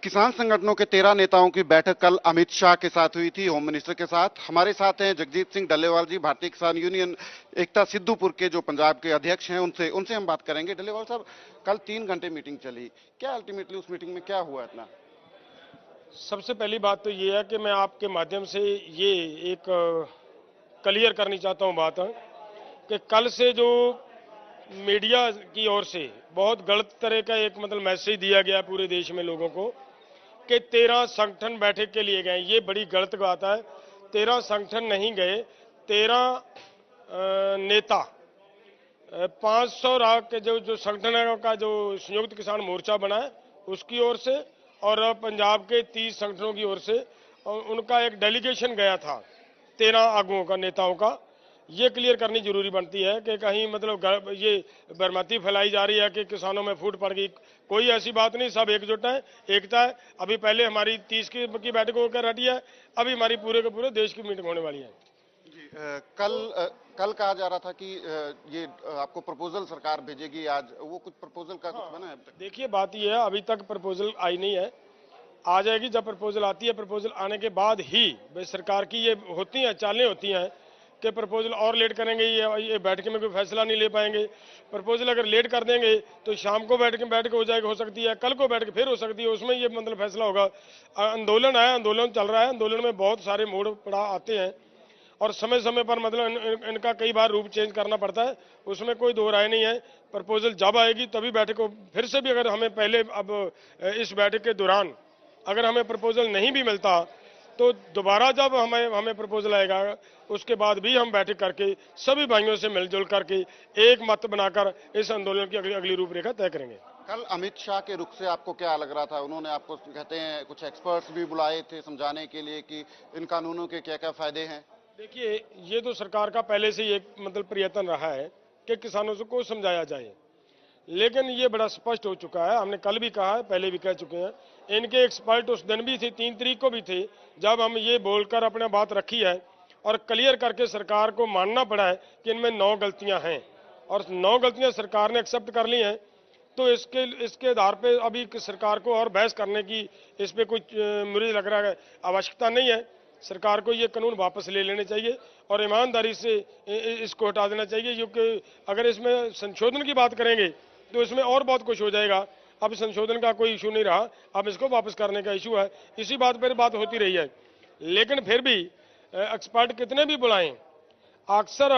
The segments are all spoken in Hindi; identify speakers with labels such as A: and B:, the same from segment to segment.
A: किसान संगठनों के 13 नेताओं की बैठक कल अमित शाह के साथ हुई थी, होम मिनिस्टर के साथ। हमारे साथ हैं जगजीत सिंह डल्लेवाल जी, भारतीय किसान यूनियन एकता सिद्धूपुर के जो पंजाब के अध्यक्ष हैं, उनसे उनसे हम बात करेंगे। डल्लेवाल साहब, कल 3 घंटे मीटिंग चली, क्या अल्टीमेटली उस मीटिंग में क्या हुआ इतना?
B: सबसे पहली बात तो ये है कि मैं आपके माध्यम से ये एक क्लियर करनी चाहता हूँ बात कि कल से जो मीडिया की ओर से बहुत गलत तरह का एक मैसेज दिया गया पूरे देश में लोगों को कि 13 संगठन बैठक के लिए गए। ये बड़ी गलत बात है। 13 संगठन नहीं गए, 13 नेता 500 राग के जो संगठनों का जो संयुक्त किसान मोर्चा बना है उसकी ओर से और पंजाब के 30 संगठनों की ओर से उनका एक डेलीगेशन गया था 13 आगुओं का, नेताओं का। ये क्लियर करनी जरूरी बनती है कि कहीं ये बरमती फैलाई जा रही है कि किसानों में फूट पड़ गई। कोई ऐसी बात नहीं, सब एकजुट है, एकता है। अभी पहले हमारी 30 की बैठक होकर हटी है, अभी हमारी पूरे के पूरे देश की मीटिंग होने वाली है।
A: जी, कल कहा जा रहा था कि ये आपको प्रपोजल सरकार भेजेगी आज, वो कुछ प्रपोजल का कुछ बना है अब तक?
B: देखिए, बात ये है, अभी तक प्रपोजल आई नहीं है, आ जाएगी। जब प्रपोजल आती है, प्रपोजल आने के बाद ही भाई सरकार की ये होती हैं, चालें होती हैं कि प्रपोजल और लेट करेंगे, ये बैठक में कोई फैसला नहीं ले पाएंगे। प्रपोजल अगर लेट कर देंगे तो शाम को बैठक हो जाएगी, हो सकती है कल को बैठक फिर हो सकती है, उसमें ये फैसला होगा। आंदोलन है, आंदोलन चल रहा है, आंदोलन में बहुत सारे मोड़ पड़ा आते हैं और समय समय पर इनका कई बार रूप चेंज करना पड़ता है, उसमें कोई दो राय नहीं है। प्रपोजल जब आएगी तभी बैठक को फिर से भी, अगर हमें पहले अब इस बैठक के दौरान अगर हमें प्रपोजल नहीं भी मिलता तो दोबारा जब हमें प्रपोजल आएगा उसके बाद भी हम बैठक करके सभी भाइयों से मिलजुल करके एक मत बनाकर इस आंदोलन की अगली रूपरेखा तय करेंगे।
A: कल अमित शाह के रुख से आपको क्या लग रहा था? उन्होंने आपको, कहते हैं, कुछ एक्सपर्ट्स भी बुलाए थे समझाने के लिए कि इन कानूनों के क्या क्या फायदे हैं।
B: देखिए, ये तो सरकार का पहले से ही एक प्रयत्न रहा है कि किसानों को समझाया जाए, लेकिन ये बड़ा स्पष्ट हो चुका है। हमने कल भी कहा है, पहले भी कह चुके हैं, इनके एक्सपर्ट उस दिन भी थे, 3 तारीख को भी थे, जब हम ये बोलकर अपने बात रखी है और क्लियर करके सरकार को मानना पड़ा है कि इनमें 9 गलतियां हैं और 9 गलतियां सरकार ने एक्सेप्ट कर ली हैं। तो इसके आधार पे अभी सरकार को और बहस करने की इस पे कुछ मुझे लग रहा है आवश्यकता नहीं है। सरकार को ये कानून वापस ले लेने चाहिए और ईमानदारी से इसको हटा देना चाहिए, क्योंकि अगर इसमें संशोधन की बात करेंगे तो इसमें और बहुत कुछ हो जाएगा। अब संशोधन का कोई इशू नहीं रहा, अब इसको वापस करने का इशू है। इसी बात पर बात होती रही है, लेकिन फिर भी एक्सपर्ट कितने भी बुलाएं, अक्सर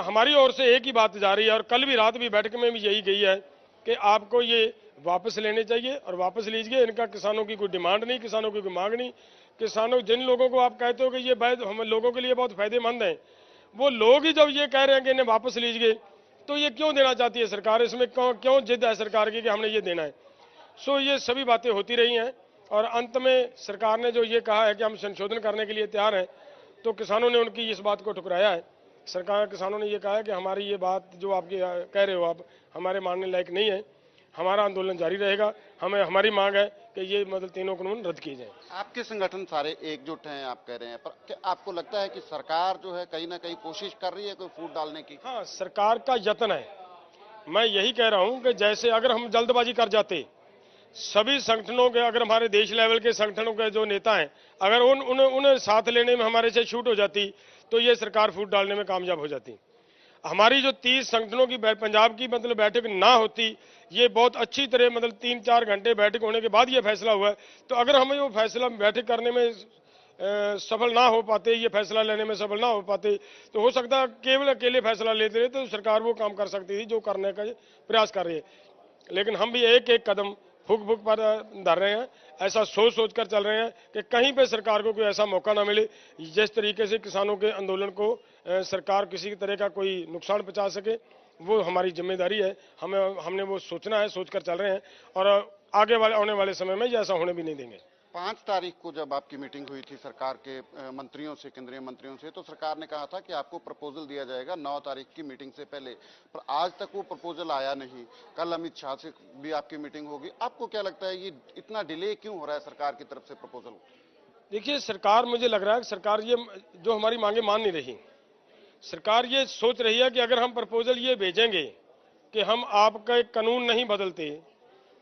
B: हमारी ओर से एक ही बात जा रही है और कल भी रात भी बैठक में भी यही गई है कि आपको ये वापस लेने चाहिए और वापस लीजिए। इनका किसानों की कोई डिमांड नहीं, किसानों की कोई मांग नहीं। किसानों, जिन लोगों को आप कहते हो कि ये हम लोगों के लिए बहुत फायदेमंद है, वो लोग ही जब ये कह रहे हैं कि इन्हें वापस लीजिए, तो ये क्यों देना चाहती है सरकार? इसमें क्यों जिद है सरकार की कि हमने ये देना है? सो ये सभी बातें होती रही हैं और अंत में सरकार ने जो ये कहा है कि हम संशोधन करने के लिए तैयार हैं, तो किसानों ने उनकी इस बात को ठुकराया है। सरकार, किसानों ने ये कहा है कि हमारी ये बात जो आप कह रहे हो आप, हमारे मानने लायक नहीं है, हमारा आंदोलन जारी रहेगा। हमारी मांग है कि ये तीनों कानून रद्द किए जाएं।
A: आपके संगठन सारे एकजुट हैं, आप कह रहे हैं, पर क्या आपको लगता है कि सरकार जो है कहीं ना कहीं कोशिश कर रही है कोई फूट डालने की?
B: हाँ, सरकार का यत्न है। मैं यही कह रहा हूं कि जैसे अगर हम जल्दबाजी कर जाते, सभी संगठनों के, अगर हमारे देश लेवल के संगठनों के जो नेता हैं, अगर उन्हें साथ लेने में हमारे से छूट हो जाती तो ये सरकार फूट डालने में कामयाब हो जाती। हमारी जो 30 संगठनों की पंजाब की बैठक ना होती, ये बहुत अच्छी तरह 3-4 घंटे बैठक होने के बाद ये फैसला हुआ है, तो अगर हमें वो फैसला बैठक करने में सफल ना हो पाते, ये फैसला लेने में सफल ना हो पाते, तो हो सकता है केवल अकेले फैसला लेते रहे तो सरकार वो काम कर सकती थी जो करने का प्रयास कर रही है। लेकिन हम भी एक एक कदम फुक फुक पर धर रहे हैं, ऐसा सोच सोच कर चल रहे हैं कि कहीं पे सरकार को कोई ऐसा मौका ना मिले जिस तरीके से किसानों के आंदोलन को सरकार किसी तरह का कोई नुकसान पहुंचा सके। वो हमारी जिम्मेदारी है, हमने वो सोचना है, सोच कर चल रहे हैं और आने वाले समय में ऐसा होने भी नहीं देंगे।
A: 5 तारीख को जब आपकी मीटिंग हुई थी सरकार के मंत्रियों से, केंद्रीय मंत्रियों से, तो सरकार ने कहा था कि आपको प्रपोजल दिया जाएगा 9 तारीख की मीटिंग से पहले, पर आज तक वो प्रपोजल आया नहीं। कल अमित शाह से भी आपकी मीटिंग होगी, आपको क्या लगता है ये इतना डिले क्यों हो रहा है सरकार की तरफ से प्रपोजल?
B: देखिए, सरकार, मुझे लग रहा है कि सरकार ये जो हमारी मांगे मान नहीं रही। सरकार ये सोच रही है कि अगर हम प्रपोजल ये भेजेंगे कि हम आपका एक कानून नहीं बदलते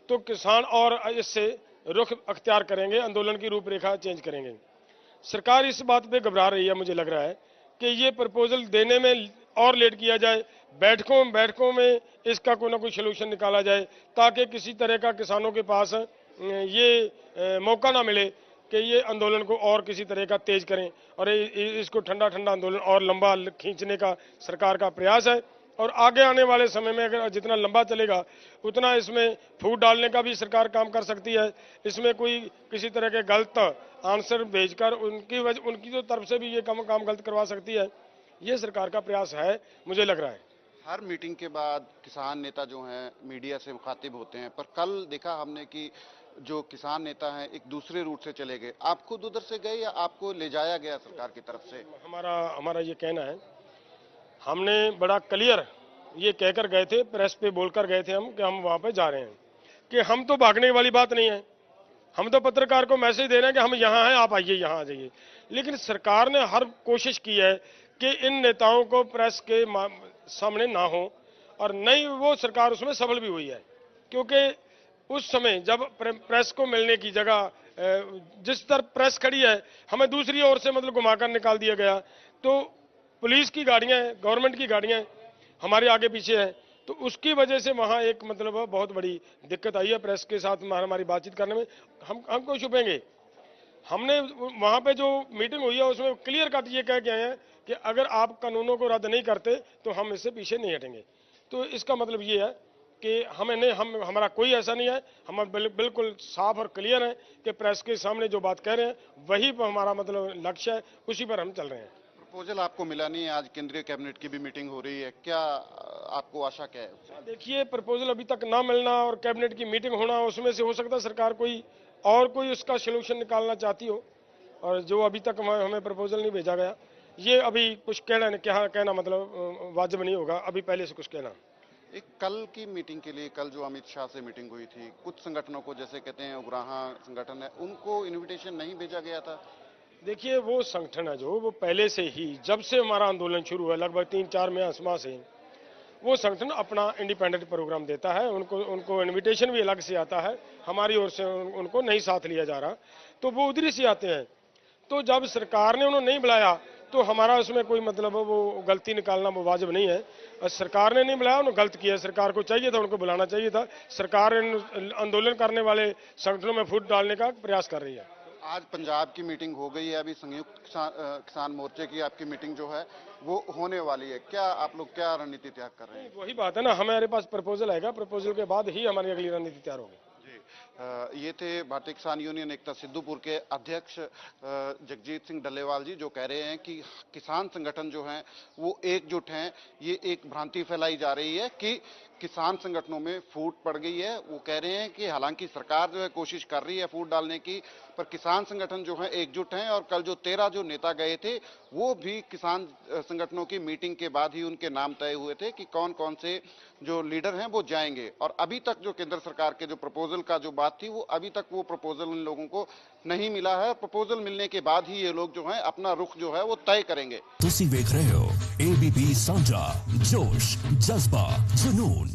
B: तो किसान और इससे रुख अख्तियार करेंगे, आंदोलन की रूपरेखा चेंज करेंगे। सरकार इस बात पे घबरा रही है, मुझे लग रहा है कि ये प्रपोजल देने में और लेट किया जाए, बैठकों में इसका कोई ना कोई सोल्यूशन निकाला जाए, ताकि किसी तरह का किसानों के पास ये मौका ना मिले कि ये आंदोलन को और किसी तरह का तेज करें और इसको ठंडा आंदोलन और लंबा खींचने का सरकार का प्रयास है। और आगे आने वाले समय में अगर जितना लंबा चलेगा उतना इसमें फूट डालने का भी सरकार काम कर सकती है। इसमें कोई किसी तरह के गलत आंसर भेजकर उनकी तो तरफ से भी ये काम गलत करवा सकती है। ये सरकार का प्रयास है, मुझे लग रहा है।
A: हर मीटिंग के बाद किसान नेता जो हैं मीडिया से मुखातिब होते हैं, पर कल देखा हमने कि जो किसान नेता हैं एक दूसरे रूट से चले गए। आप खुद उधर से गए या आपको ले जाया गया सरकार की तरफ से?
B: हमारा ये कहना है, हमने बड़ा क्लियर ये कहकर गए थे, प्रेस पे बोलकर गए थे हम कि हम वहां पे जा रहे हैं, कि हम तो भागने वाली बात नहीं है। हम तो पत्रकार को मैसेज दे रहे हैं कि हम यहाँ हैं, आप आइए, यहाँ आ जाइए। लेकिन सरकार ने हर कोशिश की है कि इन नेताओं को प्रेस के सामने ना हो, और नहीं वो सरकार उसमें सफल भी हुई है। क्योंकि उस समय जब प्रेस को मिलने की जगह जिस तरफ प्रेस खड़ी है, हमें दूसरी ओर से मतलब घुमाकर निकाल दिया गया। तो पुलिस की गाड़ियां, गवर्नमेंट की गाड़ियां हमारे आगे पीछे हैं, तो उसकी वजह से वहां एक मतलब बहुत बड़ी दिक्कत आई है प्रेस के साथ हमारी बातचीत करने में। हम क्यों छुपेंगे? हमने वहां पे जो मीटिंग हुई है उसमें क्लियर कट ये कह के आए हैं कि अगर आप कानूनों को रद्द नहीं करते तो हम इससे पीछे नहीं हटेंगे। तो इसका मतलब ये है कि हमारा कोई ऐसा नहीं है, हम बिल्कुल साफ और क्लियर है कि प्रेस के सामने जो बात कह रहे हैं वही पर हमारा मतलब लक्ष्य है, उसी पर हम चल रहे हैं।
A: प्रपोजल आपको मिला नहीं है, आज केंद्रीय कैबिनेट की भी मीटिंग हो रही है, क्या आपको आशा क्या है?
B: देखिए, प्रपोजल अभी तक ना मिलना और कैबिनेट की मीटिंग होना, उसमें से हो सकता है सरकार कोई उसका सोल्यूशन निकालना चाहती हो, और जो अभी तक हमें प्रपोजल नहीं भेजा गया, ये अभी कुछ कहना मतलब वाजिब नहीं होगा अभी पहले से कुछ कहना।
A: एक कल की मीटिंग के लिए, कल जो अमित शाह से मीटिंग हुई थी, कुछ संगठनों को, जैसे कहते हैं उग्राहा संगठन है, उनको इन्विटेशन नहीं भेजा गया था?
B: देखिए, वो संगठन है जो वो पहले से ही, जब से हमारा आंदोलन शुरू हुआ लगभग 3-4 माह से, वो संगठन अपना इंडिपेंडेंट प्रोग्राम देता है। उनको इनविटेशन भी अलग से आता है, हमारी ओर से उनको नहीं साथ लिया जा रहा, तो वो उधर से आते हैं। तो जब सरकार ने उन्हें नहीं बुलाया तो हमारा उसमें कोई मतलब वो गलती निकालना वो वाजिब नहीं है। सरकार ने नहीं बुलाया, उन्होंने गलत किया। सरकार को चाहिए था, उनको बुलाना चाहिए था। सरकार आंदोलन करने वाले संगठनों में फूट डालने का प्रयास कर रही है।
A: आज पंजाब की मीटिंग हो गई है, अभी संयुक्त किसान मोर्चे की आपकी मीटिंग जो है वो होने वाली है, क्या आप लोग क्या रणनीति त्याग कर रहे हैं?
B: वही बात है ना, हमारे पास प्रपोजल आएगा, प्रपोजल के बाद ही हमारी अगली रणनीति तैयार होगी।
A: ये थे भारतीय किसान यूनियन एकता सिद्धूपुर के अध्यक्ष जगजीत सिंह डल्लेवाल जी, जो कह रहे हैं कि किसान संगठन जो हैं वो एकजुट हैं। ये एक भ्रांति फैलाई जा रही है कि किसान संगठनों में फूट पड़ गई है। वो कह रहे हैं कि हालांकि सरकार जो है कोशिश कर रही है फूट डालने की, पर किसान संगठन जो है एकजुट हैं। और कल जो 13 जो नेता गए थे वो भी किसान संगठनों की मीटिंग के बाद ही उनके नाम तय हुए थे कि कौन कौन से जो लीडर हैं वो जाएंगे। और अभी तक जो केंद्र सरकार के जो प्रपोजल का जो बात थी, वो अभी तक वो प्रपोजल इन लोगों को नहीं मिला है। प्रपोजल मिलने के बाद ही ये लोग जो है अपना रुख जो है वो तय करेंगे।
C: तुसी देख रहे हो ABP साझा, जोश, जज्बा, जुनून।